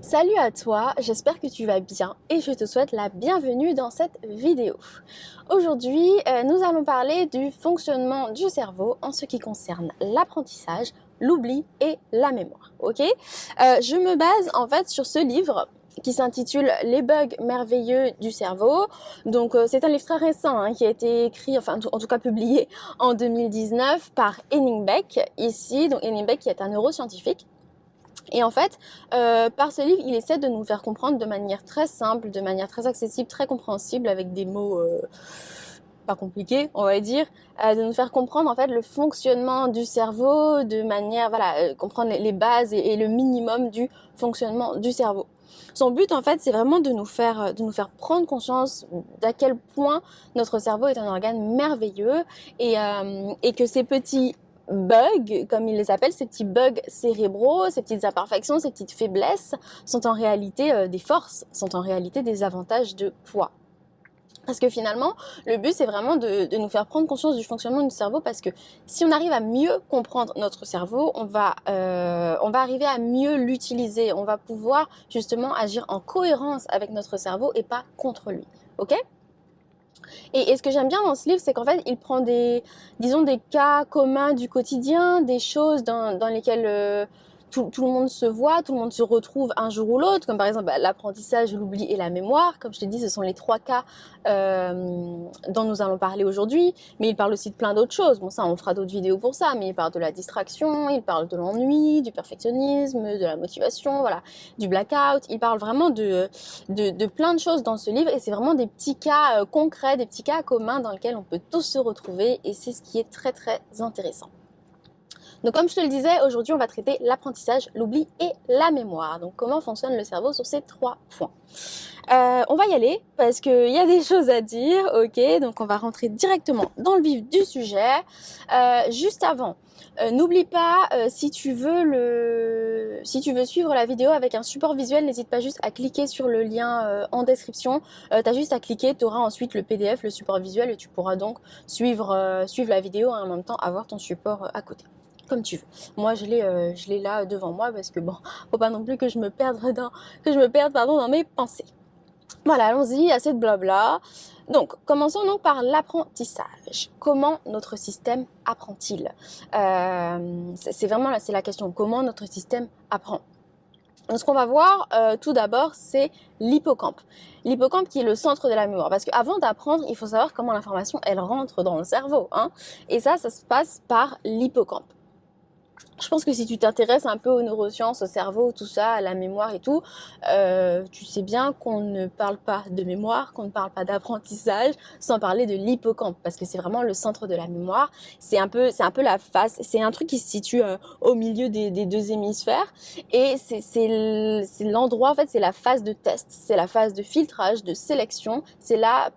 Salut à toi, j'espère que tu vas bien et je te souhaite la bienvenue dans cette vidéo. Aujourd'hui, nous allons parler du fonctionnement du cerveau en ce qui concerne l'apprentissage, l'oubli et la mémoire. Ok Je me base en fait sur ce livre qui s'intitule Les bugs merveilleux du cerveau. Donc c'est un livre très récent qui a été écrit, enfin en tout cas publié en 2019 par Henning Beck ici. Donc Henning Beck qui est un neuroscientifique. Et en fait, par ce livre, il essaie de nous faire comprendre de manière très simple, de manière très accessible, très compréhensible, avec des mots pas compliqués, on va dire, de nous faire comprendre en fait le fonctionnement du cerveau, de manière, comprendre les bases et le minimum du fonctionnement du cerveau. Son but en fait, c'est vraiment de nous faire prendre conscience d'à quel point notre cerveau est un organe merveilleux et que ces petits bugs, comme ils les appellent, ces petits bugs cérébraux, ces petites imperfections, ces petites faiblesses, sont en réalité des forces, sont en réalité des avantages de poids. Parce que finalement, le but, c'est vraiment de nous faire prendre conscience du fonctionnement du cerveau, parce que si on arrive à mieux comprendre notre cerveau, on va arriver à mieux l'utiliser. On va pouvoir justement agir en cohérence avec notre cerveau et pas contre lui. Ok ? Et ce que j'aime bien dans ce livre, c'est qu'en fait, il prend des cas communs du quotidien, des choses dans lesquelles tout le monde se voit, tout le monde se retrouve un jour ou l'autre, comme par exemple l'apprentissage, l'oubli et la mémoire. Comme je te dis, ce sont les trois cas dont nous allons parler aujourd'hui. Mais il parle aussi de plein d'autres choses. Bon, ça, on fera d'autres vidéos pour ça. Mais il parle de la distraction, il parle de l'ennui, du perfectionnisme, de la motivation, voilà, du blackout. Il parle vraiment de plein de choses dans ce livre. Et c'est vraiment des petits cas concrets, des petits cas communs dans lesquels on peut tous se retrouver. Et c'est ce qui est très, très intéressant. Donc comme je te le disais, aujourd'hui on va traiter l'apprentissage, l'oubli et la mémoire. Donc comment fonctionne le cerveau sur ces trois points. On va y aller parce qu'il y a des choses à dire, ok, donc on va rentrer directement dans le vif du sujet. Juste avant, n'oublie pas, si tu veux suivre la vidéo avec un support visuel, n'hésite pas juste à cliquer sur le lien en description. T'as juste à cliquer, tu auras ensuite le PDF, le support visuel, et tu pourras donc suivre la vidéo et en même temps avoir ton support à côté. Comme tu veux. Moi, je l'ai là devant moi parce que bon, faut pas non plus que je me perde dans mes pensées. Voilà, allons-y, assez de blabla. Donc, commençons donc par l'apprentissage. Comment notre système apprend-il c'est la question. Comment notre système apprend? Donc, ce qu'on va voir tout d'abord, c'est l'hippocampe. L'hippocampe qui est le centre de la mémoire. Parce qu'avant d'apprendre, il faut savoir comment l'information, elle rentre dans le cerveau. Et ça se passe par l'hippocampe. Je pense que si tu t'intéresses un peu aux neurosciences, au cerveau, tout ça, à la mémoire et tout, tu sais bien qu'on ne parle pas de mémoire, qu'on ne parle pas d'apprentissage sans parler de l'hippocampe, parce que c'est vraiment le centre de la mémoire. C'est un peu la face, c'est un truc qui se situe au milieu des deux hémisphères, et c'est l'endroit, en fait, c'est la phase de test, c'est la phase de filtrage, de sélection, c'est là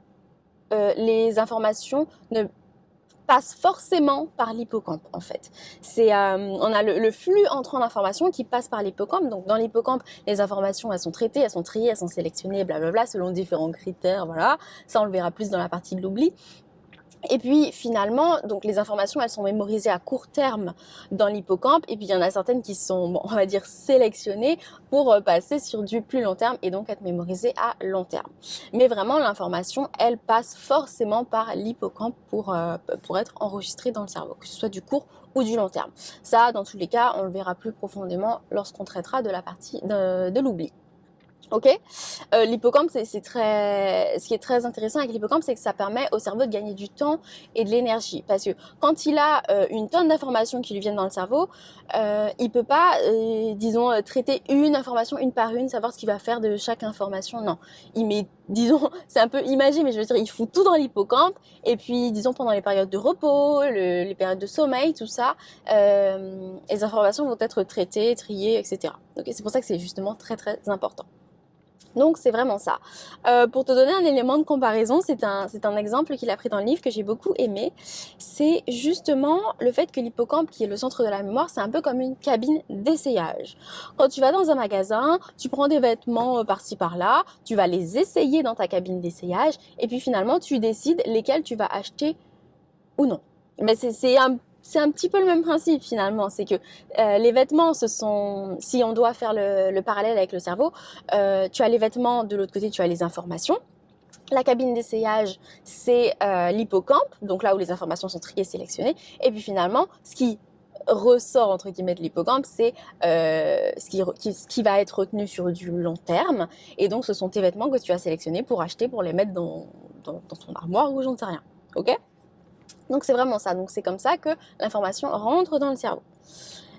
les informations ne passe forcément par l'hippocampe en fait. On a le flux entrant d'informations qui passe par l'hippocampe. Donc dans l'hippocampe, les informations elles sont traitées, elles sont triées, elles sont sélectionnées, blablabla, selon différents critères. Voilà, ça on le verra plus dans la partie de l'oubli. Et puis finalement, donc les informations, elles sont mémorisées à court terme dans l'hippocampe, et puis il y en a certaines qui sont, on va dire, sélectionnées pour passer sur du plus long terme et donc être mémorisées à long terme. Mais vraiment, l'information, elle passe forcément par l'hippocampe pour être enregistrée dans le cerveau, que ce soit du court ou du long terme. Ça, dans tous les cas, on le verra plus profondément lorsqu'on traitera de la partie de l'oubli. Ok, l'hippocampe, ce qui est très intéressant avec l'hippocampe, c'est que ça permet au cerveau de gagner du temps et de l'énergie. Parce que quand il a une tonne d'informations qui lui viennent dans le cerveau, il peut pas, traiter une information une par une, savoir ce qu'il va faire de chaque information. Non, il met, c'est un peu imagé, mais je veux dire, il fout tout dans l'hippocampe. Et puis, pendant les périodes de repos, les périodes de sommeil, tout ça, les informations vont être traitées, triées, etc. Donc, c'est pour ça que c'est justement très très important. Donc c'est vraiment ça. Pour te donner un élément de comparaison, c'est un exemple qu'il a pris dans le livre que j'ai beaucoup aimé. C'est justement le fait que l'hippocampe, qui est le centre de la mémoire, c'est un peu comme une cabine d'essayage. Quand tu vas dans un magasin, tu prends des vêtements par-ci par-là, tu vas les essayer dans ta cabine d'essayage, et puis finalement tu décides lesquels tu vas acheter ou non. Mais c'est un c'est un petit peu le même principe finalement. C'est que les vêtements, si on doit faire le parallèle avec le cerveau, tu as les vêtements, de l'autre côté tu as les informations. La cabine d'essayage, c'est l'hippocampe, donc là où les informations sont triées, sélectionnées. Et puis finalement, ce qui ressort entre guillemets de l'hippocampe, c'est ce qui va être retenu sur du long terme. Et donc, ce sont tes vêtements que tu as sélectionnés pour acheter, pour les mettre dans ton armoire ou j'en sais rien. Ok ? Donc, c'est vraiment ça. Donc, c'est comme ça que l'information rentre dans le cerveau.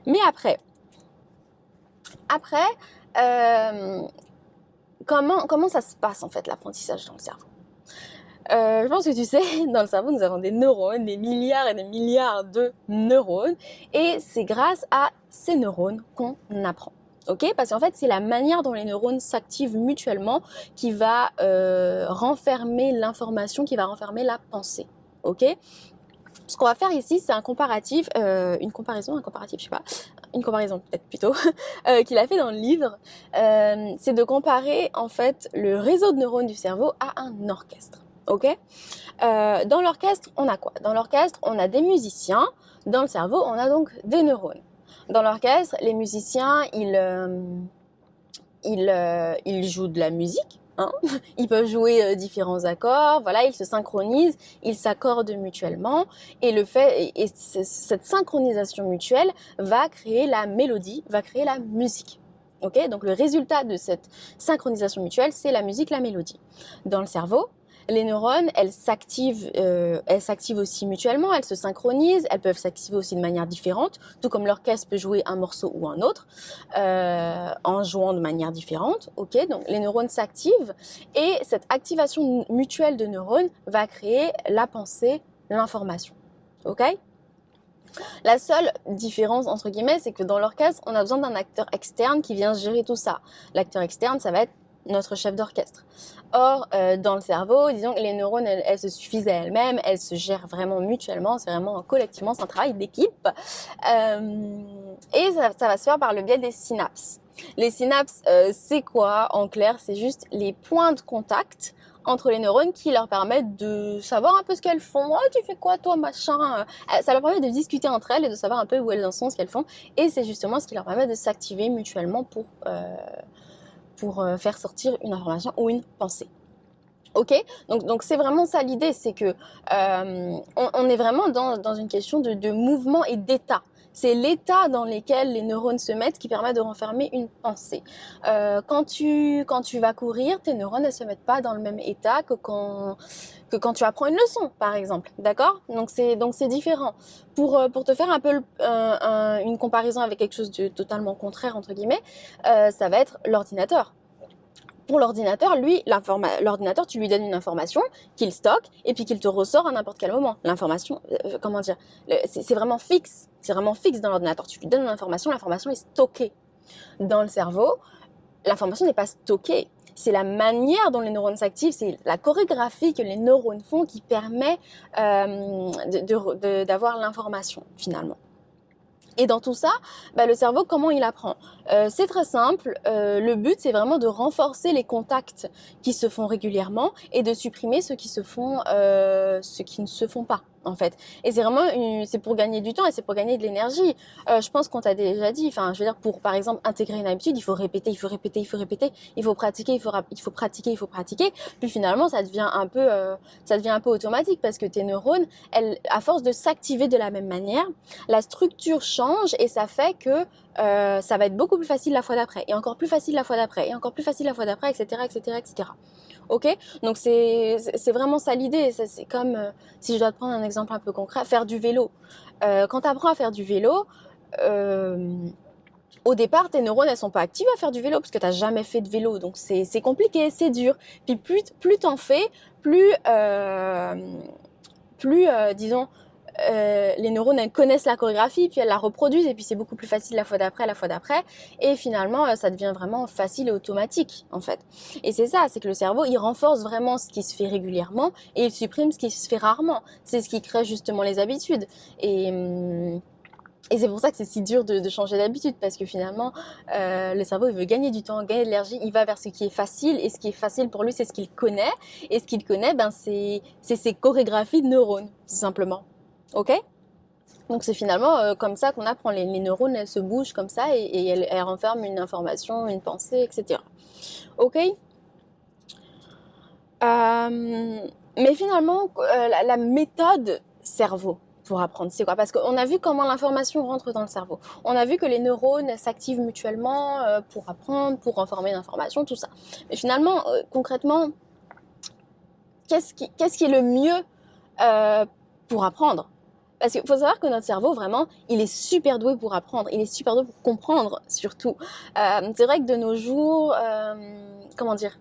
Mais après, comment ça se passe en fait l'apprentissage dans le cerveau ? Je pense que tu sais, dans le cerveau, nous avons des neurones, des milliards et des milliards de neurones, et c'est grâce à ces neurones qu'on apprend. Ok ? Parce qu'en fait, c'est la manière dont les neurones s'activent mutuellement qui va renfermer l'information, qui va renfermer la pensée. Ok ? Ce qu'on va faire ici, c'est un comparatif, une comparaison peut-être plutôt, qu'il a fait dans le livre. C'est de comparer en fait le réseau de neurones du cerveau à un orchestre. Ok ? Dans l'orchestre, on a quoi ? Dans l'orchestre, on a des musiciens. Dans le cerveau, on a donc des neurones. Dans l'orchestre, les musiciens, ils jouent de la musique. Hein, ils peuvent jouer différents accords, voilà, ils se synchronisent, ils s'accordent mutuellement et cette synchronisation mutuelle va créer la mélodie, va créer la musique. Ok, donc le résultat de cette synchronisation mutuelle, c'est la musique, la mélodie. Dans le cerveau, les neurones, elles s'activent aussi mutuellement, elles se synchronisent, elles peuvent s'activer aussi de manière différente, tout comme l'orchestre peut jouer un morceau ou un autre, en jouant de manière différente. Ok, donc les neurones s'activent et cette activation mutuelle de neurones va créer la pensée, l'information. Ok ? La seule différence, entre guillemets, c'est que dans l'orchestre, on a besoin d'un acteur externe qui vient gérer tout ça. L'acteur externe, ça va être notre chef d'orchestre. Or, dans le cerveau, disons que les neurones, elles se suffisent à elles-mêmes, elles se gèrent vraiment mutuellement, c'est vraiment collectivement, c'est un travail d'équipe. Et ça va se faire par le biais des synapses. Les synapses, c'est quoi en clair ? C'est juste les points de contact entre les neurones qui leur permettent de savoir un peu ce qu'elles font. Oh, tu fais quoi toi, machin ? Ça leur permet de discuter entre elles et de savoir un peu où elles en sont, ce qu'elles font. Et c'est justement ce qui leur permet de s'activer mutuellement pour faire sortir une information ou une pensée. Ok ? Donc c'est vraiment ça l'idée, c'est que on est vraiment dans une question de mouvement et d'état. C'est l'état dans lequel les neurones se mettent qui permet de renfermer une pensée. Quand tu vas courir, tes neurones ne se mettent pas dans le même état que quand tu apprends une leçon, par exemple. D'accord ? Donc c'est différent. Pour te faire un peu une comparaison avec quelque chose de totalement contraire, entre guillemets, ça va être l'ordinateur. Pour l'ordinateur, l'ordinateur, tu lui donnes une information qu'il stocke et puis qu'il te ressort à n'importe quel moment. L'information, c'est vraiment fixe. C'est vraiment fixe dans l'ordinateur. Tu lui donnes une information, l'information est stockée. Dans le cerveau, l'information n'est pas stockée. C'est la manière dont les neurones s'activent, c'est la chorégraphie que les neurones font qui permet d'avoir l'information finalement. Et dans tout ça, le cerveau, comment il apprend ? C'est très simple. Le but, c'est vraiment de renforcer les contacts qui se font régulièrement et de supprimer ceux qui ne se font pas, en fait. Et c'est pour gagner du temps et c'est pour gagner de l'énergie. Je pense qu'on t'a déjà dit, je veux dire, pour, par exemple, intégrer une habitude, il faut répéter, il faut pratiquer, il faut pratiquer. Puis finalement, ça devient un peu automatique parce que tes neurones, à force de s'activer de la même manière, la structure change et ça fait que ça va être beaucoup plus facile la fois d'après et encore plus facile la fois d'après et encore plus facile la fois d'après, etc., etc., etc. Ok ? Donc c'est vraiment ça l'idée. C'est comme, si je dois te prendre un exemple un peu concret, faire du vélo. Quand tu apprends à faire du vélo, au départ, tes neurones, elles sont pas actives à faire du vélo parce que tu n'as jamais fait de vélo. Donc c'est compliqué, c'est dur. Puis plus t'en fais, disons, les neurones, elles connaissent la chorégraphie, puis elles la reproduisent, et puis c'est beaucoup plus facile la fois d'après, et finalement, ça devient vraiment facile et automatique, en fait. Et c'est ça, c'est que le cerveau, il renforce vraiment ce qui se fait régulièrement, et il supprime ce qui se fait rarement. C'est ce qui crée justement les habitudes. Et c'est pour ça que c'est si dur de changer d'habitude, parce que finalement, le cerveau, il veut gagner du temps, gagner de l'énergie, il va vers ce qui est facile, et ce qui est facile pour lui, c'est ce qu'il connaît, et ce qu'il connaît, c'est ses chorégraphies de neurones, tout simplement. Ok ? Donc c'est finalement comme ça qu'on apprend. Les neurones, elles se bougent comme ça et elles renferment une information, une pensée, etc. Ok. Mais finalement, la méthode cerveau pour apprendre, c'est quoi? Parce qu'on a vu comment l'information rentre dans le cerveau. On a vu que les neurones s'activent mutuellement pour apprendre, pour renformer l'information, tout ça. Mais finalement, concrètement, qu'est-ce qui est le mieux pour apprendre? Parce qu'il faut savoir que notre cerveau, vraiment, il est super doué pour apprendre. Il est super doué pour comprendre, surtout. C'est vrai que de nos jours, comment dire?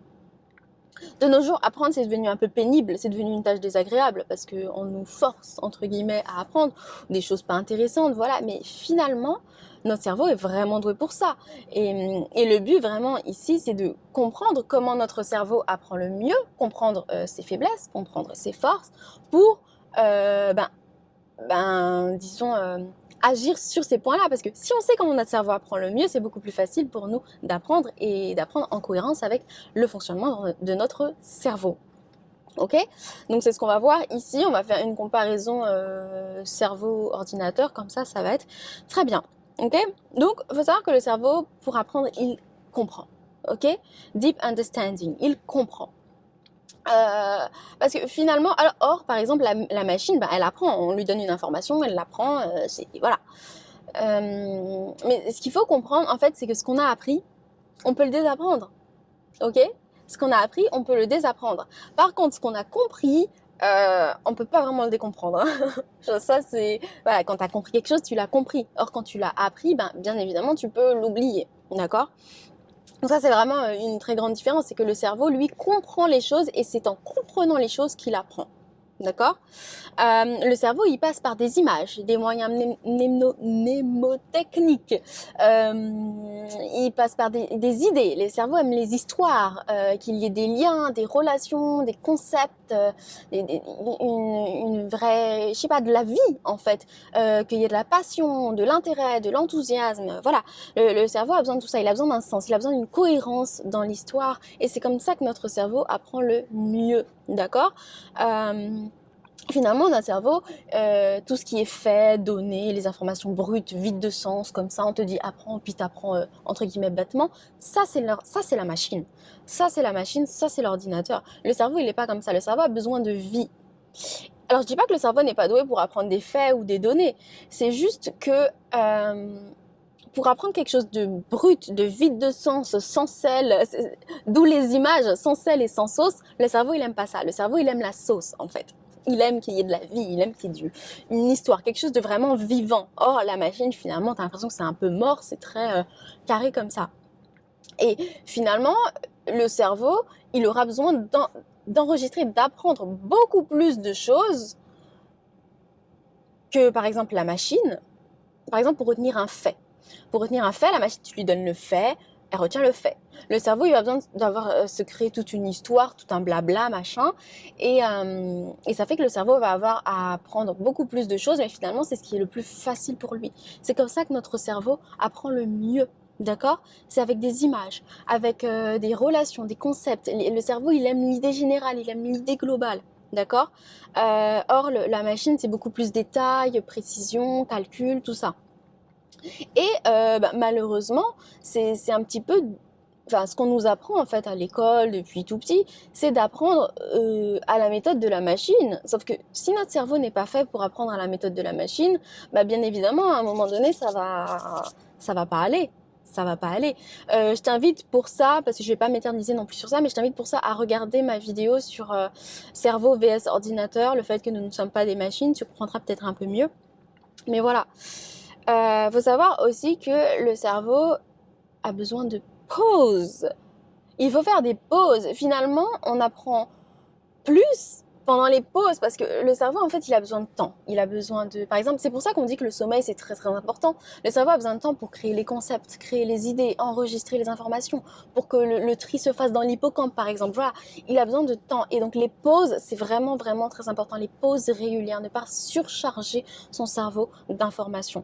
De nos jours, apprendre, c'est devenu un peu pénible, c'est devenu une tâche désagréable parce qu'on nous force, entre guillemets, à apprendre des choses pas intéressantes, voilà. Mais finalement, notre cerveau est vraiment doué pour ça. Et le but, vraiment, ici, c'est de comprendre comment notre cerveau apprend le mieux, comprendre ses faiblesses, comprendre ses forces, pour, disons, agir sur ces points-là. Parce que si on sait comment notre cerveau apprend le mieux, c'est beaucoup plus facile pour nous d'apprendre et d'apprendre en cohérence avec le fonctionnement de notre cerveau. Ok? Donc c'est ce qu'on va voir ici. On va faire une comparaison cerveau-ordinateur. Comme ça va être très bien. Ok? Donc, il faut savoir que le cerveau, pour apprendre, il comprend. Ok? Deep understanding. Il comprend. Parce que finalement, or par exemple la machine, elle apprend, on lui donne une information, elle l'apprend, voilà. Mais ce qu'il faut comprendre en fait, c'est que ce qu'on a appris, on peut le désapprendre, ok? Ce qu'on a appris, on peut le désapprendre. Par contre, ce qu'on a compris, on peut pas vraiment le décomprendre. Hein. Ça c'est, voilà, quand tu as compris quelque chose, tu l'as compris. Or quand tu l'as appris, bien évidemment, tu peux l'oublier, d'accord? Donc ça, c'est vraiment une très grande différence, c'est que le cerveau, lui, comprend les choses et c'est en comprenant les choses qu'il apprend. D'accord? Le cerveau, il passe par des images, des moyens mnémotechniques. Il passe par des idées. Le cerveau aime les histoires, qu'il y ait des liens, des relations, des concepts, une vraie, je sais pas, de la vie en fait, qu'il y ait de la passion, de l'intérêt, de l'enthousiasme. Voilà, le cerveau a besoin de tout ça. Il a besoin d'un sens, il a besoin d'une cohérence dans l'histoire, et c'est comme ça que notre cerveau apprend le mieux. D'accord? Finalement, notre cerveau, tout ce qui est fait, donné, les informations brutes, vides de sens, comme ça, on te dit apprends, puis t'apprends entre guillemets bêtement. Ça c'est la machine. Ça c'est la machine, ça c'est l'ordinateur. Le cerveau, il est pas comme ça. Le cerveau a besoin de vie. Alors je dis pas que le cerveau n'est pas doué pour apprendre des faits ou des données. C'est juste que pour apprendre quelque chose de brut, de vide de sens, sans sel, d'où les images, sans sel et sans sauce, le cerveau il aime pas ça. Le cerveau il aime la sauce en fait. Il aime qu'il y ait de la vie, il aime qu'il y ait une histoire, quelque chose de vraiment vivant. Or, la machine, finalement, t'as l'impression que c'est un peu mort, c'est très carré comme ça. Et finalement, le cerveau, il aura besoin d'enregistrer, d'apprendre beaucoup plus de choses que, par exemple, la machine. Par exemple, pour retenir un fait. Pour retenir un fait, la machine, tu lui donnes le fait, elle retient le fait. Le cerveau, il a besoin se créer toute une histoire, tout un blabla, machin. Et ça fait que le cerveau va avoir à apprendre beaucoup plus de choses, mais finalement, c'est ce qui est le plus facile pour lui. C'est comme ça que notre cerveau apprend le mieux. D'accord? C'est avec des images, avec des relations, des concepts. Le cerveau, il aime l'idée générale, il aime l'idée globale. D'accord? Or, la machine, c'est beaucoup plus détails, précision, calcul, tout ça. Et malheureusement, c'est un petit peu, enfin, ce qu'on nous apprend en fait à l'école depuis tout petit, c'est d'apprendre à la méthode de la machine. Sauf que si notre cerveau n'est pas fait pour apprendre à la méthode de la machine, bien évidemment, à un moment donné, ça va pas aller. Ça va pas aller. Je t'invite pour ça, parce que je vais pas m'éterniser non plus sur ça, mais je t'invite pour ça à regarder ma vidéo sur cerveau vs ordinateur, le fait que nous ne sommes pas des machines. Tu comprendras peut-être un peu mieux. Mais voilà. Faut savoir aussi que le cerveau a besoin de pauses. Il faut faire des pauses. Finalement, on apprend plus pendant les pauses parce que le cerveau, en fait, il a besoin de temps. Il a besoin de... Par exemple, c'est pour ça qu'on dit que le sommeil, c'est très, très important. Le cerveau a besoin de temps pour créer les concepts, créer les idées, enregistrer les informations, pour que le tri se fasse dans l'hippocampe, par exemple. Voilà, il a besoin de temps. Et donc, les pauses, c'est vraiment, vraiment très important. Les pauses régulières, ne pas surcharger son cerveau d'informations.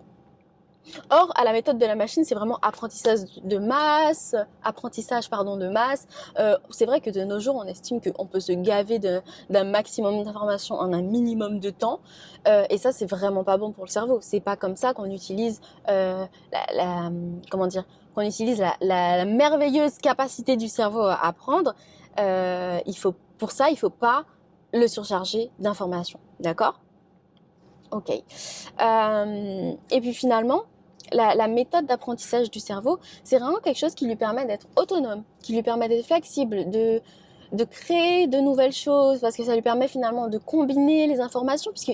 Or, à la méthode de la machine, c'est vraiment apprentissage de masse. C'est vrai que de nos jours, on estime qu'on peut se gaver d'un maximum d'informations en un minimum de temps. Et ça, c'est vraiment pas bon pour le cerveau. C'est pas comme ça qu'on utilise comment dire, qu'on utilise la merveilleuse capacité du cerveau à apprendre. Pour ça, il faut pas le surcharger d'informations. D'accord ? Ok. Et puis finalement, la méthode d'apprentissage du cerveau, c'est vraiment quelque chose qui lui permet d'être autonome, qui lui permet d'être flexible, de créer de nouvelles choses, parce que ça lui permet finalement de combiner les informations, puisque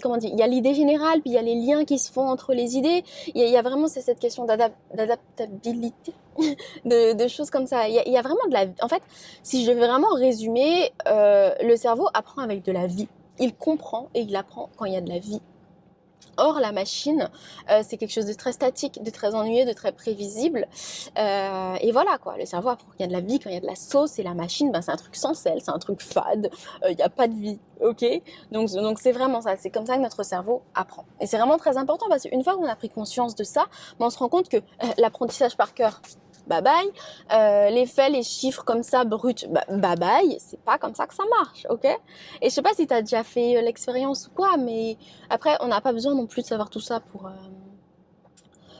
comment dire, il y a l'idée générale, puis il y a les liens qui se font entre les idées. Il y a vraiment cette question d'adaptabilité, de choses comme ça. Il y a vraiment en fait, si je devais vraiment résumer, le cerveau apprend avec de la vie. Il comprend et il apprend quand il y a de la vie. Or, la machine, c'est quelque chose de très statique, de très ennuyeux, de très prévisible. Et voilà quoi, le cerveau apprend quand il y a de la vie, quand il y a de la sauce, et la machine, c'est un truc sans sel, c'est un truc fade, il n'y a pas de vie, ok ? Donc c'est vraiment ça, c'est comme ça que notre cerveau apprend. Et c'est vraiment très important parce qu'une fois qu'on a pris conscience de ça, on se rend compte que l'apprentissage par cœur, bye bye, les faits, les chiffres comme ça bruts, bye bye, c'est pas comme ça que ça marche, ok ? Et je sais pas si t'as déjà fait l'expérience ou quoi, mais après on n'a pas besoin non plus de savoir tout ça pour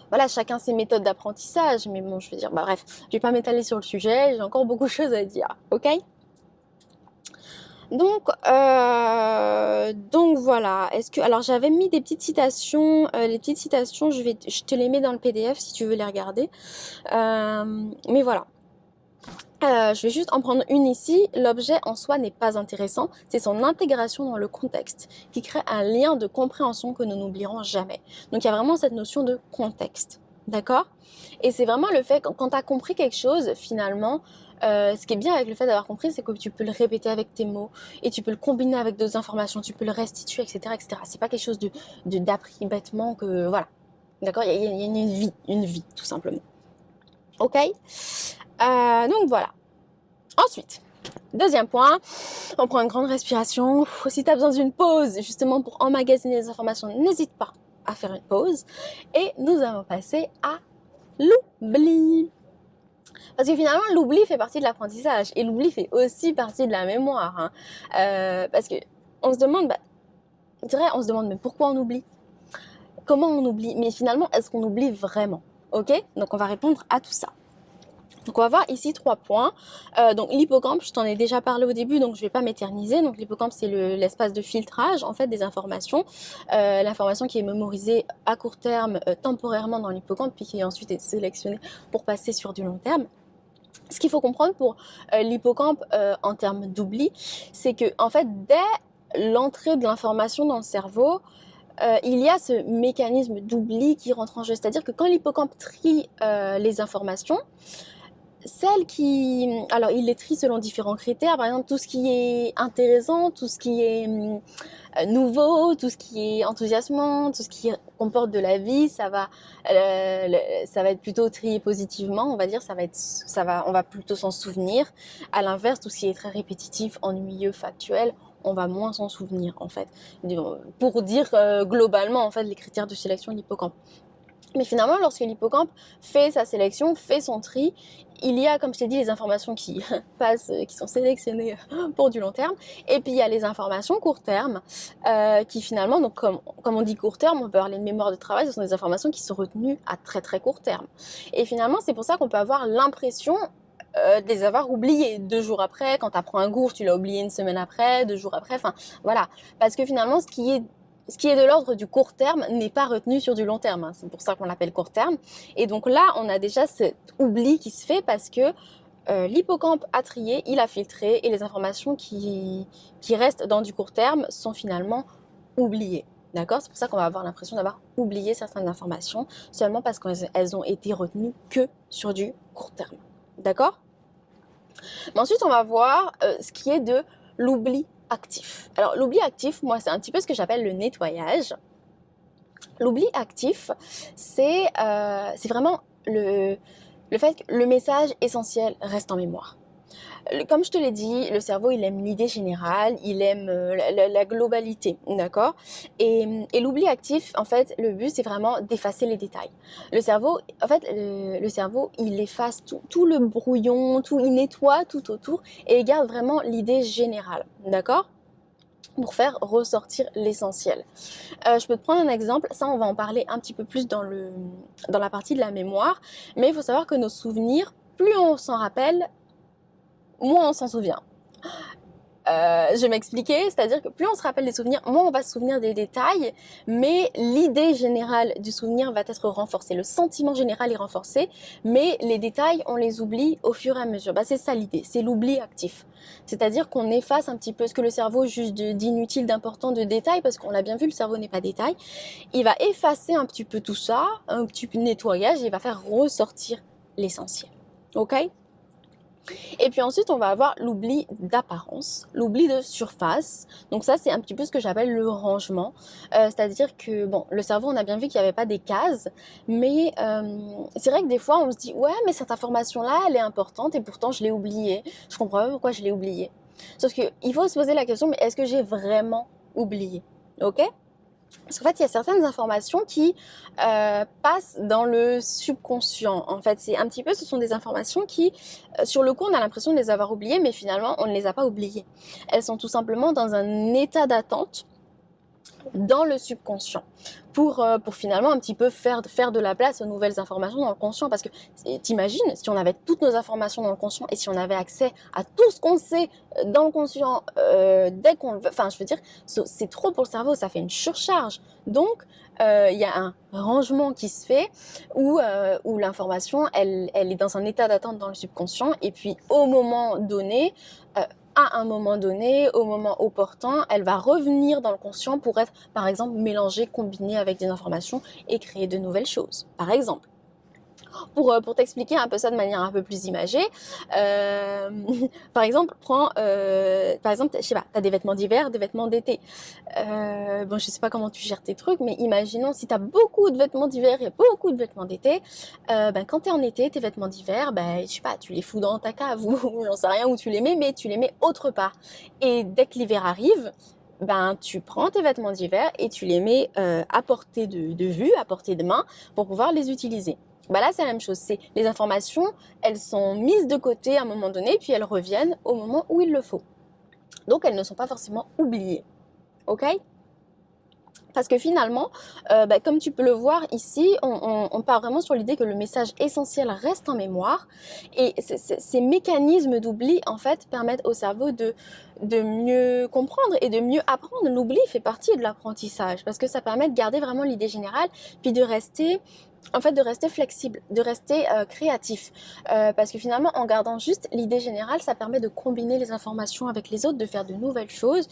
voilà, chacun ses méthodes d'apprentissage, mais bon, je veux dire, bref, je vais pas m'étaler sur le sujet, j'ai encore beaucoup de choses à dire, ok ? Donc voilà. Alors j'avais mis des petites citations. Les petites citations, je te les mets dans le PDF si tu veux les regarder. Mais voilà. Je vais juste en prendre une ici. L'objet en soi n'est pas intéressant. C'est son intégration dans le contexte qui crée un lien de compréhension que nous n'oublierons jamais. Donc il y a vraiment cette notion de contexte. D'accord ? Et c'est vraiment le fait, quand tu as compris quelque chose, finalement, ce qui est bien avec le fait d'avoir compris, c'est que tu peux le répéter avec tes mots et tu peux le combiner avec d'autres informations, tu peux le restituer, etc., etc. C'est pas quelque chose d'appris bêtement que, voilà. D'accord ? Il y a une vie, tout simplement. Ok ? Donc voilà. Ensuite, deuxième point, on prend une grande respiration. Si tu as besoin d'une pause, justement pour emmagasiner les informations, n'hésite pas à faire une pause. Et nous allons passer à l'oubli. Parce que finalement, l'oubli fait partie de l'apprentissage et l'oubli fait aussi partie de la mémoire. Hein. Parce que on se demande, on se demande mais pourquoi on oublie ? Comment on oublie ? Mais finalement, est-ce qu'on oublie vraiment ? Ok ? Donc on va répondre à tout ça. Donc on va voir ici 3 points. Donc l'hippocampe, je t'en ai déjà parlé au début, donc je vais pas m'éterniser. Donc l'hippocampe, c'est l'espace de filtrage en fait des informations. L'information qui est mémorisée à court terme, temporairement dans l'hippocampe, puis qui est ensuite sélectionnée pour passer sur du long terme. Ce qu'il faut comprendre pour l'hippocampe en termes d'oubli, c'est que en fait dès l'entrée de l'information dans le cerveau, il y a ce mécanisme d'oubli qui rentre en jeu. C'est-à-dire que quand l'hippocampe trie les informations, alors il les trie selon différents critères, par exemple tout ce qui est intéressant, tout ce qui est nouveau, tout ce qui est enthousiasmant, tout ce qui comporte de la vie, ça va être plutôt trié positivement, on va dire, on va plutôt s'en souvenir. À l'inverse, tout ce qui est très répétitif, ennuyeux, factuel, on va moins s'en souvenir en fait. Pour dire globalement en fait les critères de sélection de l'hippocampe. Mais finalement, lorsque l'hippocampe fait sa sélection, fait son tri, il y a, comme je t'ai dit, les informations qui passent, qui sont sélectionnées pour du long terme. Et puis, il y a les informations court terme, qui finalement, donc comme on dit court terme, on peut parler de mémoire de travail, ce sont des informations qui sont retenues à très très court terme. Et finalement, c'est pour ça qu'on peut avoir l'impression de les avoir oubliés 2 jours après. Quand tu apprends un cours, tu l'as oublié 1 semaine après, 2 jours après, enfin voilà. Parce que finalement, ce qui est de l'ordre du court terme n'est pas retenu sur du long terme. Hein. C'est pour ça qu'on l'appelle court terme. Et donc là, on a déjà cet oubli qui se fait parce que l'hippocampe a trié, il a filtré et les informations qui restent dans du court terme sont finalement oubliées. D'accord ? C'est pour ça qu'on va avoir l'impression d'avoir oublié certaines informations seulement parce qu'elles ont été retenues que sur du court terme. D'accord ? Mais ensuite, on va voir ce qui est de l'oubli actif. Alors l'oubli actif, moi c'est un petit peu ce que j'appelle le nettoyage. L'oubli actif, c'est vraiment le fait que le message essentiel reste en mémoire. Comme je te l'ai dit, le cerveau, il aime l'idée générale, il aime la globalité, d'accord? Et l'oubli actif, en fait, le but, c'est vraiment d'effacer les détails. Le cerveau, en fait, le cerveau, il efface tout le brouillon, tout, il nettoie tout autour et il garde vraiment l'idée générale, d'accord? Pour faire ressortir l'essentiel. Je peux te prendre un exemple, ça on va en parler un petit peu plus dans la partie de la mémoire, mais il faut savoir que nos souvenirs, plus on s'en rappelle, moins on s'en souvient. Je vais m'expliquer, c'est-à-dire que plus on se rappelle des souvenirs, moins on va se souvenir des détails, mais l'idée générale du souvenir va être renforcée. Le sentiment général est renforcé, mais les détails, on les oublie au fur et à mesure. C'est ça l'idée, c'est l'oubli actif. C'est-à-dire qu'on efface un petit peu ce que le cerveau juge d'inutile, d'important, de détail, parce qu'on l'a bien vu, le cerveau n'est pas détail. Il va effacer un petit peu tout ça, un petit peu de nettoyage, et il va faire ressortir l'essentiel. Ok ? Et puis ensuite, on va avoir l'oubli d'apparence, l'oubli de surface. Donc ça, c'est un petit peu ce que j'appelle le rangement. C'est-à-dire que, bon, le cerveau, on a bien vu qu'il n'y avait pas des cases, mais c'est vrai que des fois, on se dit, ouais, mais cette information-là, elle est importante et pourtant, je l'ai oubliée. Je comprends pas pourquoi je l'ai oubliée. Sauf qu'il faut se poser la question, mais est-ce que j'ai vraiment oublié? Ok ? Parce qu'en fait, il y a certaines informations qui passent dans le subconscient. En fait, c'est un petit peu, ce sont des informations qui, sur le coup, on a l'impression de les avoir oubliées, mais finalement, on ne les a pas oubliées. Elles sont tout simplement dans un état d'attente dans le subconscient pour finalement un petit peu faire de la place aux nouvelles informations dans le conscient. Parce que t'imagines, si on avait toutes nos informations dans le conscient et si on avait accès à tout ce qu'on sait dans le conscient dès qu'on le veut, enfin je veux dire, c'est trop pour le cerveau, ça fait une surcharge. Donc il y a un rangement qui se fait où l'information elle est dans un état d'attente dans le subconscient et puis au moment donné à un moment donné, au moment opportun, elle va revenir dans le conscient pour être, par exemple, mélangée, combinée avec des informations et créer de nouvelles choses. Par exemple, pour t'expliquer un peu ça de manière un peu plus imagée, par exemple, je sais pas, t'as des vêtements d'hiver, des vêtements d'été. Bon, je sais pas comment tu gères tes trucs, mais imaginons si t'as beaucoup de vêtements d'hiver et beaucoup de vêtements d'été, quand t'es en été, tes vêtements d'hiver, je sais pas, tu les fous dans ta cave ou j'en sais rien où tu les mets, mais tu les mets autre part. Et dès que l'hiver arrive, tu prends tes vêtements d'hiver et tu les mets à portée de vue, à portée de main, pour pouvoir les utiliser. Là, c'est la même chose. C'est les informations, elles sont mises de côté à un moment donné, puis elles reviennent au moment où il le faut. Donc, elles ne sont pas forcément oubliées. Ok ? Parce que finalement, comme tu peux le voir ici, on part vraiment sur l'idée que le message essentiel reste en mémoire. Et ces mécanismes d'oubli, en fait, permettent au cerveau de mieux comprendre et de mieux apprendre. L'oubli fait partie de l'apprentissage parce que ça permet de garder vraiment l'idée générale, puis de rester flexible, de rester créatif. Parce que finalement, en gardant juste l'idée générale, ça permet de combiner les informations avec les autres, de faire de nouvelles choses.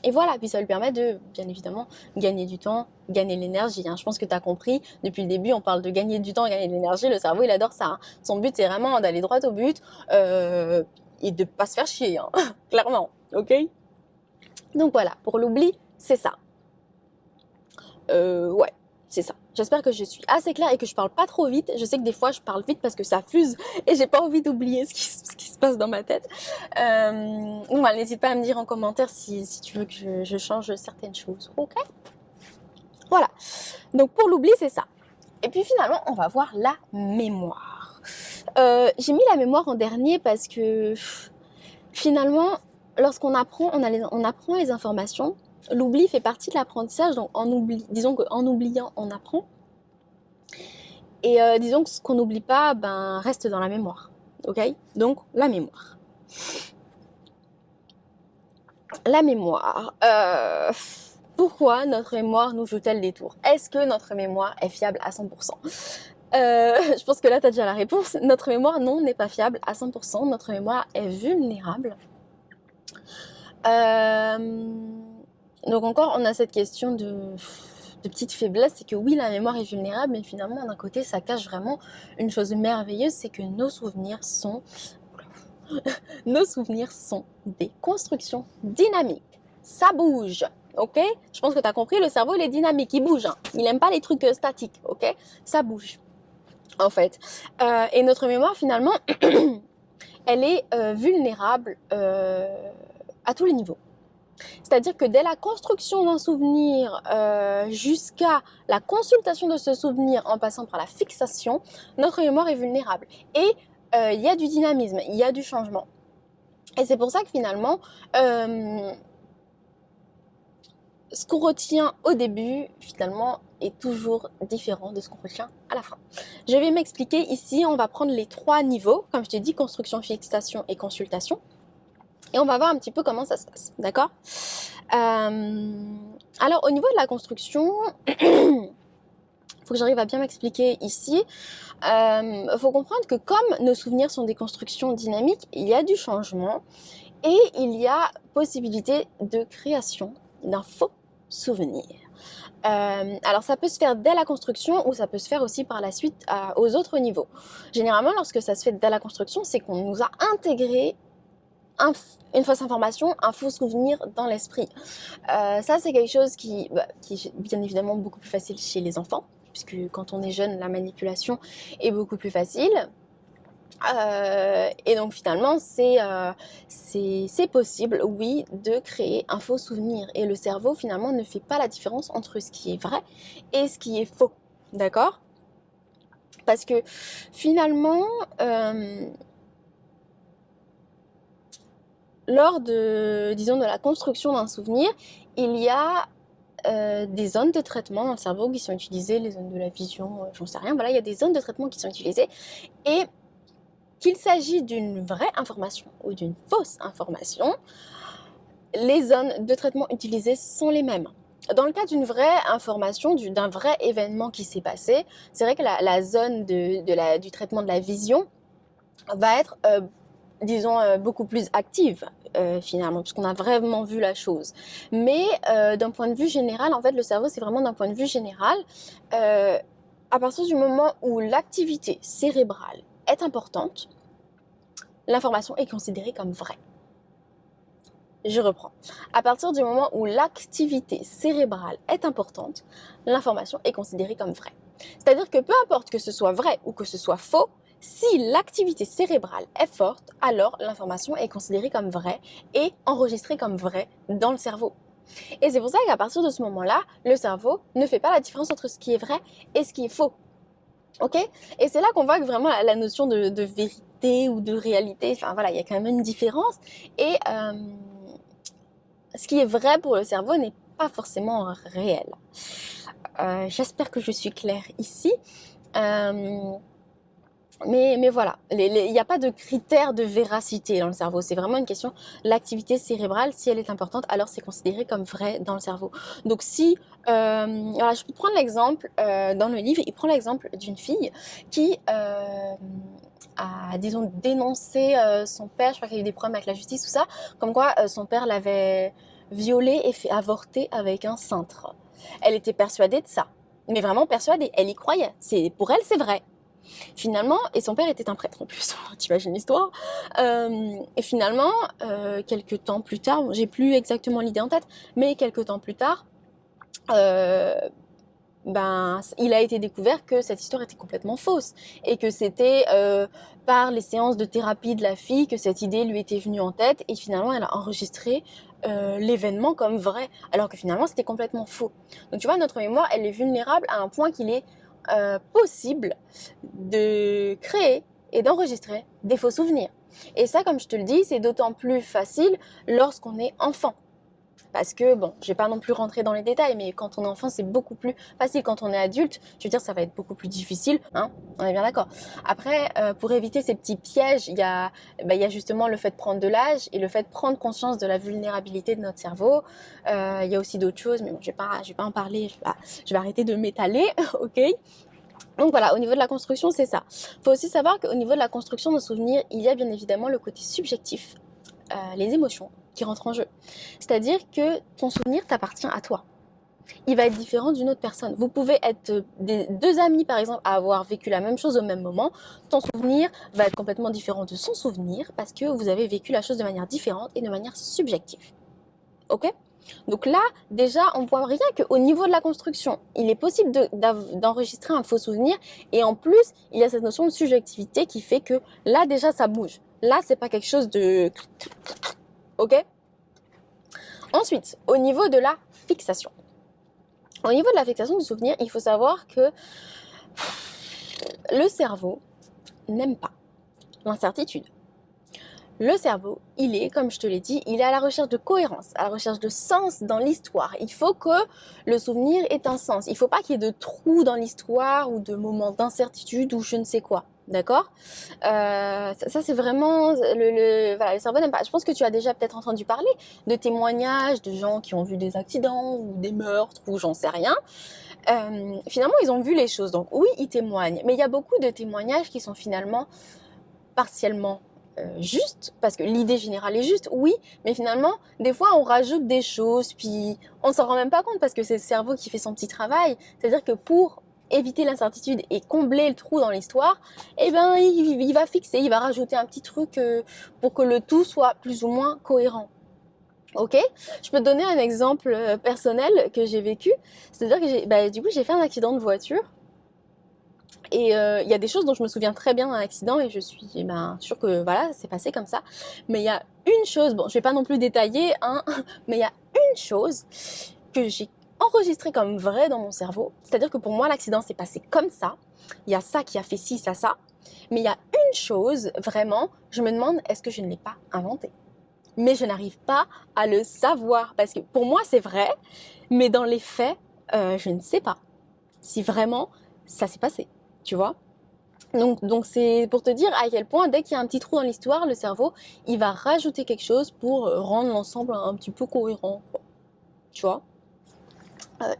Et voilà, puis ça lui permet de, bien évidemment, gagner du temps, gagner de l'énergie. Je pense que tu as compris, depuis le début, on parle de gagner du temps, gagner de l'énergie. Le cerveau, il adore ça. Son but, c'est vraiment d'aller droit au but et de pas se faire chier, clairement, ok ? Donc voilà, pour l'oubli, c'est ça. Ouais. C'est ça. J'espère que je suis assez claire et que je parle pas trop vite. Je sais que des fois je parle vite parce que ça fuse et j'ai pas envie d'oublier ce qui se passe dans ma tête. N'hésite pas à me dire en commentaire si tu veux que je change certaines choses. Ok ? Voilà. Donc pour l'oubli, c'est ça. Et puis finalement, on va voir la mémoire. J'ai mis la mémoire en dernier parce que finalement, lorsqu'on apprend, on apprend les informations. L'oubli fait partie de l'apprentissage, donc disons qu'en oubliant, on apprend. Et disons que ce qu'on n'oublie pas, reste dans la mémoire. Ok ? Donc, la mémoire. La mémoire. Pourquoi notre mémoire nous joue-t-elle des tours ? Est-ce que notre mémoire est fiable à 100% ? Je pense que là, tu as déjà la réponse. Notre mémoire, non, n'est pas fiable à 100%. Notre mémoire est vulnérable. Donc encore, on a cette question de petite faiblesse, c'est que oui, la mémoire est vulnérable, mais finalement, d'un côté, ça cache vraiment une chose merveilleuse, c'est que nos souvenirs sont des constructions dynamiques. Ça bouge, ok ? Je pense que tu as compris, le cerveau, il est dynamique, il bouge. Il n'aime pas les trucs statiques, ok ? Ça bouge, en fait. Et notre mémoire, finalement... elle est vulnérable à tous les niveaux. C'est-à-dire que dès la construction d'un souvenir jusqu'à la consultation de ce souvenir en passant par la fixation, notre mémoire est vulnérable. Et il y a du dynamisme, il y a du changement. Et c'est pour ça que finalement, ce qu'on retient au début, finalement, est toujours différent de ce qu'on retient à la fin. Je vais m'expliquer ici, on va prendre les 3 niveaux, comme je t'ai dit, construction, fixation et consultation. Et on va voir un petit peu comment ça se passe, d'accord? Alors, au niveau de la construction, il faut que j'arrive à bien m'expliquer ici. Faut comprendre que comme nos souvenirs sont des constructions dynamiques, il y a du changement et il y a possibilité de création d'un faux souvenir. Alors ça peut se faire dès la construction ou ça peut se faire aussi par la suite aux autres niveaux. Généralement, lorsque ça se fait dès la construction, c'est qu'on nous a intégré une fausse information, un faux souvenir dans l'esprit. Ça, c'est quelque chose qui est bien évidemment beaucoup plus facile chez les enfants, puisque quand on est jeune, la manipulation est beaucoup plus facile. Et donc finalement, c'est possible, oui, de créer un faux souvenir. Et le cerveau, finalement, ne fait pas la différence entre ce qui est vrai et ce qui est faux. D'accord ? Parce que finalement, lors de la construction d'un souvenir, il y a des zones de traitement dans le cerveau qui sont utilisées, les zones de la vision, j'en sais rien. Voilà, il y a des zones de traitement qui sont utilisées. Et qu'il s'agit d'une vraie information ou d'une fausse information, les zones de traitement utilisées sont les mêmes. Dans le cas d'une vraie information, d'un vrai événement qui s'est passé, c'est vrai que la zone du traitement de la vision va être, beaucoup plus active finalement, puisqu'on a vraiment vu la chose. Mais d'un point de vue général, en fait, le cerveau, c'est vraiment d'un point de vue général, à partir du moment où l'activité cérébrale est importante, l'information est considérée comme vraie. Je reprends. À partir du moment où l'activité cérébrale est importante, l'information est considérée comme vraie. C'est-à-dire que peu importe que ce soit vrai ou que ce soit faux, si l'activité cérébrale est forte, alors l'information est considérée comme vraie et enregistrée comme vraie dans le cerveau. Et c'est pour ça qu'à partir de ce moment-là, le cerveau ne fait pas la différence entre ce qui est vrai et ce qui est faux. Ok ? Et c'est là qu'on voit que vraiment la notion de vérité ou de réalité, enfin voilà, il y a quand même une différence. Et ce qui est vrai pour le cerveau n'est pas forcément réel. J'espère que je suis claire ici. Mais voilà, il n'y a pas de critère de véracité dans le cerveau. C'est vraiment une question, l'activité cérébrale, si elle est importante, alors c'est considéré comme vrai dans le cerveau. Donc si, voilà, je peux prendre l'exemple, dans le livre, il prend l'exemple d'une fille qui a, disons, dénoncé son père, je crois qu'il y a eu des problèmes avec la justice, tout ça, comme quoi son père l'avait violée et fait avorter avec un cintre. Elle était persuadée de ça, mais vraiment persuadée, elle y croyait. Pour elle, c'est vrai. Finalement, et son père était un prêtre en plus, t'imagines l'histoire. Et finalement, quelques temps plus tard, j'ai plus exactement l'idée en tête, mais quelques temps plus tard, il a été découvert que cette histoire était complètement fausse et que c'était par les séances de thérapie de la fille que cette idée lui était venue en tête et finalement elle a enregistré l'événement comme vrai alors que finalement c'était complètement faux. Donc tu vois, notre mémoire, elle est vulnérable à un point qu'il est possible de créer et d'enregistrer des faux souvenirs. Et ça, comme je te le dis, c'est d'autant plus facile lorsqu'on est enfant. Parce que, bon, je vais pas non plus rentrer dans les détails, mais quand on est enfant, c'est beaucoup plus facile. Quand on est adulte, je veux dire, ça va être beaucoup plus difficile, hein, on est bien d'accord. Après, pour éviter ces petits pièges, il y a justement le fait de prendre de l'âge et le fait de prendre conscience de la vulnérabilité de notre cerveau. Il y a aussi d'autres choses, mais bon, je vais pas en parler, je vais arrêter de m'étaler, ok ? Donc voilà, au niveau de la construction, c'est ça. Il faut aussi savoir qu'au niveau de la construction de souvenirs, il y a bien évidemment le côté subjectif, les émotions qui rentrent en jeu. C'est-à-dire que ton souvenir t'appartient à toi. Il va être différent d'une autre personne. Vous pouvez être deux amis, par exemple, à avoir vécu la même chose au même moment. Ton souvenir va être complètement différent de son souvenir parce que vous avez vécu la chose de manière différente et de manière subjective. Ok ? Donc là, déjà, on voit rien qu'au niveau de la construction, il est possible d'enregistrer un faux souvenir et en plus, il y a cette notion de subjectivité qui fait que là, déjà, ça bouge. Là, c'est pas quelque chose de... Ok? Ensuite, au niveau de la fixation. Au niveau de la fixation du souvenir, il faut savoir que le cerveau n'aime pas l'incertitude. Le cerveau, il est, comme je te l'ai dit, il est à la recherche de cohérence, à la recherche de sens dans l'histoire. Il faut que le souvenir ait un sens. Il ne faut pas qu'il y ait de trous dans l'histoire ou de moments d'incertitude ou je ne sais quoi. D'accord? Ça c'est vraiment... Voilà, le cerveau n'aime pas. Je pense que tu as déjà peut-être entendu parler de témoignages de gens qui ont vu des accidents ou des meurtres ou j'en sais rien. Finalement, ils ont vu les choses. Donc oui, ils témoignent. Mais il y a beaucoup de témoignages qui sont finalement partiellement juste, parce que l'idée générale est juste, oui, mais finalement, des fois, on rajoute des choses, puis on s'en rend même pas compte parce que c'est le cerveau qui fait son petit travail. C'est-à-dire que pour éviter l'incertitude et combler le trou dans l'histoire, eh ben, il va fixer, il va rajouter un petit truc pour que le tout soit plus ou moins cohérent. Ok, je peux te donner un exemple personnel que j'ai vécu. C'est-à-dire que du coup, j'ai fait un accident de voiture. Et il y a des choses dont je me souviens très bien d'un accident et je suis sûre que voilà, c'est passé comme ça. Mais il y a une chose, bon, je vais pas non plus détailler, hein, mais il y a une chose que j'ai enregistrée comme vraie dans mon cerveau. C'est-à-dire que pour moi, l'accident s'est passé comme ça. Il y a ça qui a fait ci, ça. Mais il y a une chose, vraiment, je me demande, est-ce que je ne l'ai pas inventé? Mais je n'arrive pas à le savoir parce que pour moi, c'est vrai, mais dans les faits, je ne sais pas si vraiment ça s'est passé. Tu vois? Donc c'est pour te dire à quel point, dès qu'il y a un petit trou dans l'histoire, le cerveau, il va rajouter quelque chose pour rendre l'ensemble un petit peu cohérent, quoi. Tu vois?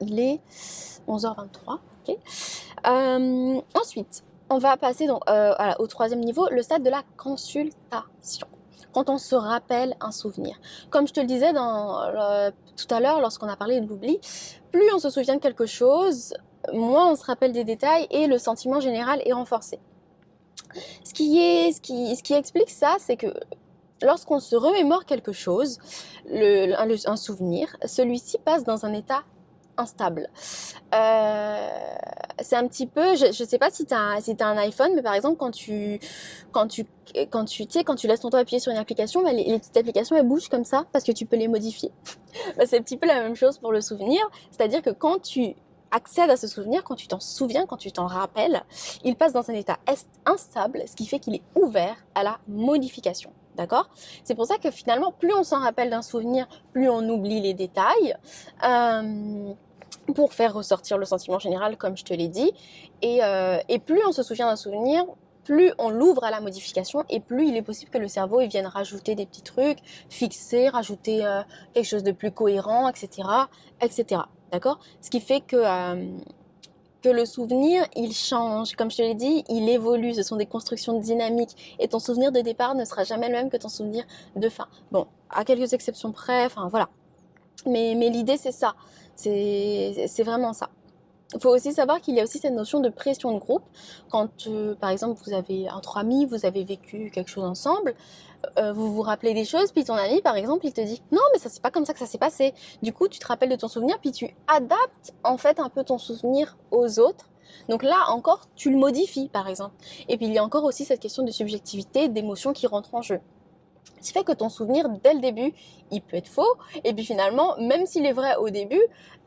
Il est 11h23, ok. Ensuite, on va passer donc, voilà, au troisième niveau, le stade de la consultation. Quand on se rappelle un souvenir. Comme je te le disais tout à l'heure, lorsqu'on a parlé de l'oubli, plus on se souvient de quelque chose, moins on se rappelle des détails et le sentiment général est renforcé. Ce qui explique ça, c'est que lorsqu'on se remémore quelque chose, un souvenir, celui-ci passe dans un état instable. C'est un petit peu, je sais pas si tu as un iPhone, mais par exemple quand tu laisses ton doigt appuyer sur une application, les petites applications elles bougent comme ça parce que tu peux les modifier. C'est un petit peu la même chose pour le souvenir, c'est-à-dire que quand tu accèdes à ce souvenir, quand tu t'en souviens, quand tu t'en rappelles, il passe dans un état instable, ce qui fait qu'il est ouvert à la modification. D'accord? C'est pour ça que finalement, plus on s'en rappelle d'un souvenir, plus on oublie les détails. Pour faire ressortir le sentiment général, comme je te l'ai dit. Et plus on se souvient d'un souvenir, plus on l'ouvre à la modification et plus il est possible que le cerveau il vienne rajouter des petits trucs, fixer, rajouter quelque chose de plus cohérent, etc. etc. D'accord? Ce qui fait que le souvenir, il change. Comme je te l'ai dit, il évolue. Ce sont des constructions dynamiques. Et ton souvenir de départ ne sera jamais le même que ton souvenir de fin. Bon, à quelques exceptions près, enfin voilà. Mais l'idée, c'est ça. C'est vraiment ça. Il faut aussi savoir qu'il y a aussi cette notion de pression de groupe. Quand, par exemple, vous avez entre amis, vous avez vécu quelque chose ensemble, vous vous rappelez des choses, puis ton ami, par exemple, il te dit « Non, mais ça, c'est pas comme ça que ça s'est passé. » Du coup, tu te rappelles de ton souvenir, puis tu adaptes, en fait, un peu ton souvenir aux autres. Donc là, encore, tu le modifies, par exemple. Et puis, il y a encore aussi cette question de subjectivité, d'émotion qui rentre en jeu. Ce qui fait que ton souvenir, dès le début, il peut être faux. Et puis finalement, même s'il est vrai au début,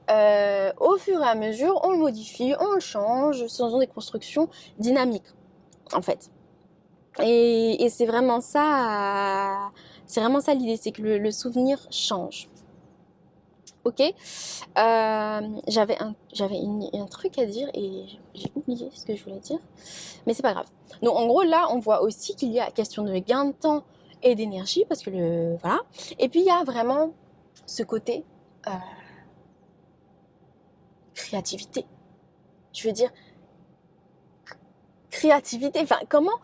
au fur et à mesure, on le modifie, on le change, ce sont des constructions dynamiques, en fait. Et c'est vraiment ça l'idée, c'est que le souvenir change. Ok, j'avais un truc à dire et j'ai oublié ce que je voulais dire, mais c'est pas grave. Donc en gros là, on voit aussi qu'il y a question de gain de temps et d'énergie parce que voilà. Et puis il y a vraiment ce côté créativité. Je veux dire créativité. Enfin comment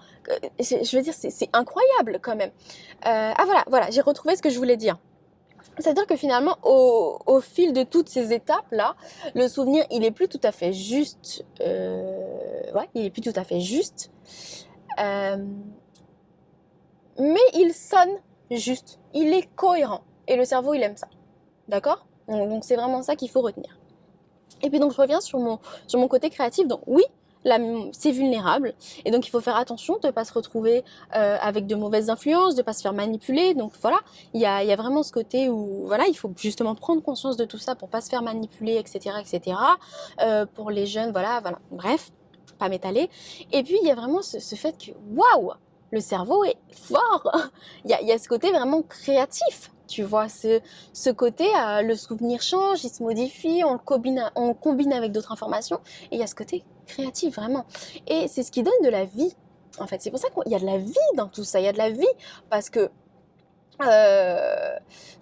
je veux dire c'est incroyable quand même. Voilà, j'ai retrouvé ce que je voulais dire. C'est-à-dire que finalement, au fil de toutes ces étapes-là, le souvenir, il est plus tout à fait juste. Il est plus tout à fait juste. Mais il sonne juste. Il est cohérent. Et le cerveau, il aime ça. D'accord ? Donc c'est vraiment ça qu'il faut retenir. Et puis donc, je reviens sur mon côté créatif. Donc oui, c'est vulnérable et donc il faut faire attention de ne pas se retrouver avec de mauvaises influences, de ne pas se faire manipuler. Donc voilà, il y a vraiment ce côté où voilà, il faut justement prendre conscience de tout ça pour pas se faire manipuler, etc., etc. Pour les jeunes, voilà, bref, pas m'étaler. Et puis il y a vraiment ce fait que waouh, le cerveau est fort. Il y a ce côté vraiment créatif. Tu vois, ce côté, le souvenir change, il se modifie, on le combine avec d'autres informations. Et il y a ce côté créatif, vraiment. Et c'est ce qui donne de la vie, en fait. C'est pour ça qu'il y a de la vie dans tout ça. Il y a de la vie parce que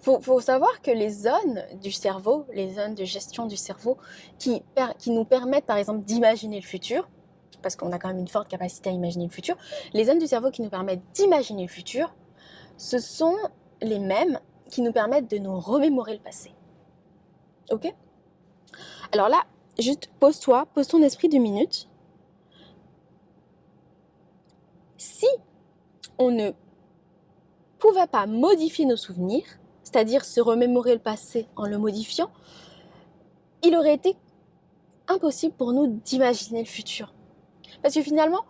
faut savoir que les zones du cerveau, les zones de gestion du cerveau qui nous permettent, par exemple, d'imaginer le futur, parce qu'on a quand même une forte capacité à imaginer le futur, les zones du cerveau qui nous permettent d'imaginer le futur, ce sont les mêmes qui nous permettent de nous remémorer le passé. Ok ? Alors là, juste pose ton esprit 2 minutes. Si on ne pouvait pas modifier nos souvenirs, c'est-à-dire se remémorer le passé en le modifiant, il aurait été impossible pour nous d'imaginer le futur. Parce que finalement,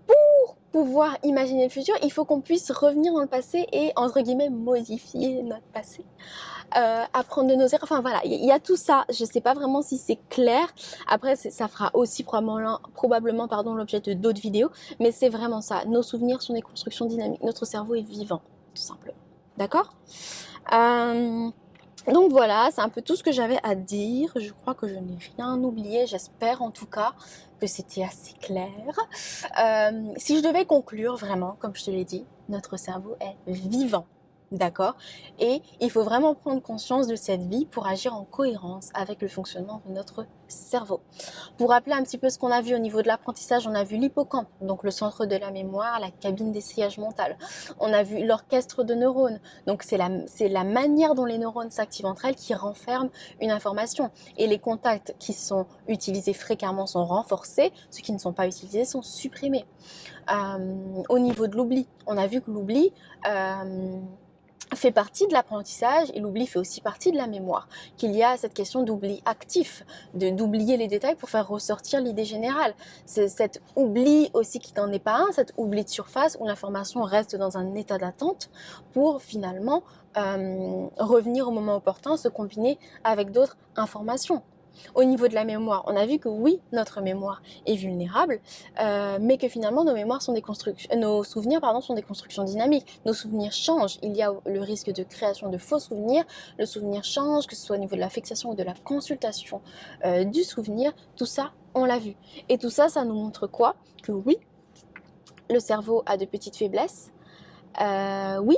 pour pouvoir imaginer le futur, il faut qu'on puisse revenir dans le passé et, entre guillemets, modifier notre passé. Apprendre de nos erreurs, enfin voilà, il y a tout ça. Je sais pas vraiment si c'est clair. Après, ça fera aussi probablement l'objet de d'autres vidéos, mais c'est vraiment ça. Nos souvenirs sont des constructions dynamiques. Notre cerveau est vivant, tout simplement. D'accord ? Donc voilà, c'est un peu tout ce que j'avais à dire. Je crois que je n'ai rien oublié. J'espère en tout cas que c'était assez clair. Si je devais conclure vraiment, comme je te l'ai dit, notre cerveau est vivant. D'accord ? Et il faut vraiment prendre conscience de cette vie pour agir en cohérence avec le fonctionnement de notre cerveau. Pour rappeler un petit peu ce qu'on a vu au niveau de l'apprentissage, on a vu l'hippocampe, donc le centre de la mémoire, la cabine d'essayage mental. On a vu l'orchestre de neurones, donc c'est la manière dont les neurones s'activent entre elles qui renferme une information. Et les contacts qui sont utilisés fréquemment sont renforcés, ceux qui ne sont pas utilisés sont supprimés. Au niveau de l'oubli, on a vu que l'oubli fait partie de l'apprentissage et l'oubli fait aussi partie de la mémoire, qu'il y a cette question d'oubli actif, d'oublier les détails pour faire ressortir l'idée générale. C'est cet oubli aussi qui n'en est pas un, cet oubli de surface où l'information reste dans un état d'attente pour finalement revenir au moment opportun, se combiner avec d'autres informations. Au niveau de la mémoire, on a vu que oui, notre mémoire est vulnérable, mais que finalement nos souvenirs sont des constructions dynamiques. Nos souvenirs changent. Il y a le risque de création de faux souvenirs. Le souvenir change, que ce soit au niveau de la fixation ou de la consultation du souvenir. Tout ça, on l'a vu. Et tout ça, ça nous montre quoi ? Que oui, le cerveau a de petites faiblesses. Oui.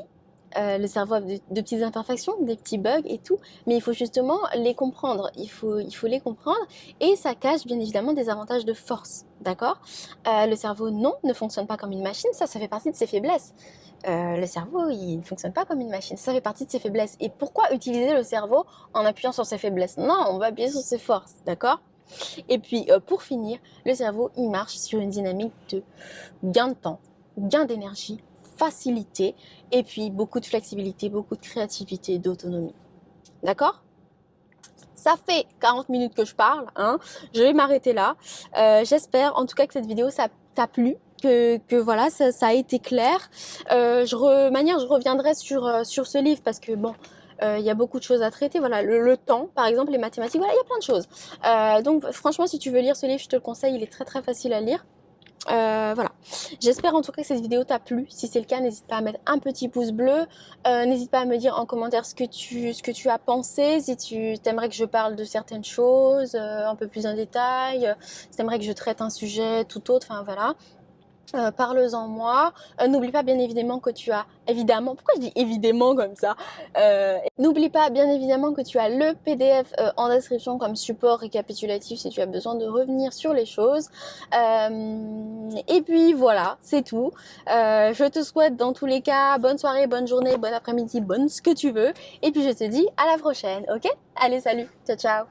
Le cerveau a de petites imperfections, des petits bugs et tout, mais il faut justement les comprendre, il faut les comprendre et ça cache bien évidemment des avantages de force, d'accord ? Le cerveau, non, ne fonctionne pas comme une machine, ça fait partie de ses faiblesses. Le cerveau, il ne fonctionne pas comme une machine, ça fait partie de ses faiblesses. Et pourquoi utiliser le cerveau en appuyant sur ses faiblesses ? Non, on va appuyer sur ses forces, d'accord ? Et puis, pour finir, le cerveau, il marche sur une dynamique de gain de temps, gain d'énergie, facilité et puis beaucoup de flexibilité, beaucoup de créativité, d'autonomie. D'accord ? Ça fait 40 minutes que je parle, hein. Je vais m'arrêter là. J'espère en tout cas que cette vidéo ça t'a plu. Que voilà, ça a été clair. Je reviendrai sur ce livre parce que bon, il y a beaucoup de choses à traiter. Voilà, le temps, par exemple, les mathématiques, voilà, il y a plein de choses. Donc franchement, si tu veux lire ce livre, je te le conseille, il est très très facile à lire. Voilà, j'espère en tout cas que cette vidéo t'a plu. Si c'est le cas, n'hésite pas à mettre un petit pouce bleu, n'hésite pas à me dire en commentaire ce que tu as pensé, si tu t'aimerais que je parle de certaines choses un peu plus en détail, si t'aimerais que je traite un sujet tout autre, enfin voilà. Parle-en moi. N'oublie pas bien évidemment que tu as pourquoi je dis évidemment comme ça, n'oublie pas bien évidemment que tu as le PDF en description comme support récapitulatif si tu as besoin de revenir sur les choses. Et puis voilà, c'est tout. Je te souhaite dans tous les cas bonne soirée, bonne journée, bon après-midi, bonne ce que tu veux. Et puis je te dis à la prochaine, ok ? Allez, salut, ciao ciao.